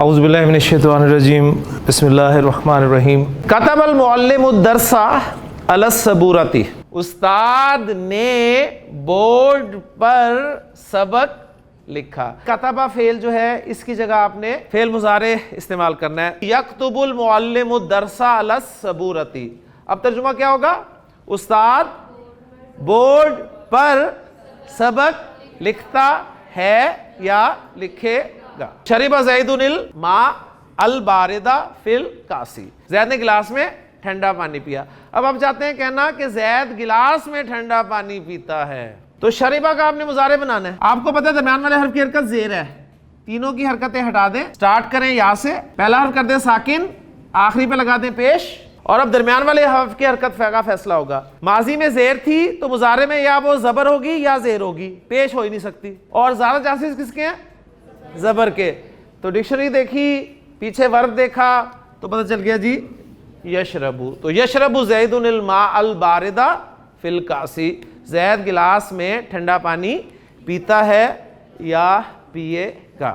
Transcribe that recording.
اعوذ باللہ من الشیطان الرجیم بسم اللہ الرحمن الرحیم کتب المعلم الدرس علی السبورۃ، استاد نے بورڈ پر سبق لکھا۔ کتبہ فعل جو ہے اس کی جگہ آپ نے فعل مضارع استعمال کرنا ہے۔ یکتب المعلم الدرس علی السبورۃ، اب ترجمہ کیا ہوگا؟ استاد بورڈ پر سبق لکھتا ہے یا لکھے گا۔ شرب زید الماء البارد فی الکاس، زید نے گلاس میں ٹھنڈا پانی پیا۔ اب آپ چاہتے ہیں کہنا کہ زید گلاس میں ٹھنڈا پانی پیتا ہے، تو شربہ کا آپ نے مضارع بنانا ہے۔ آپ کو پتہ ہے درمیان والے حرف کی حرکت زیر ہے، تینوں کی حرکتیں ہٹا دیں، سٹارٹ کریں یا سے، پہلا حرف کر دیں ساکن، آخری پہ لگا دیں پیش، اور اب درمیان والے حرف کی حرکت کا فیصلہ ہوگا۔ ماضی میں زیر تھی تو مضارع میں یا وہ زبر ہوگی یا زیر ہوگی، پیش ہو ہی نہیں سکتی، اور زیادہ چانسز کس کے ہیں؟ زبر کے۔ تو ڈکشنری دیکھی، پیچھے ورب دیکھا تو پتہ چل گیا جی یشربو، تو یشربو زید الماء البارد فی الکاس، زید گلاس میں ٹھنڈا پانی پیتا ہے یا پیے گا۔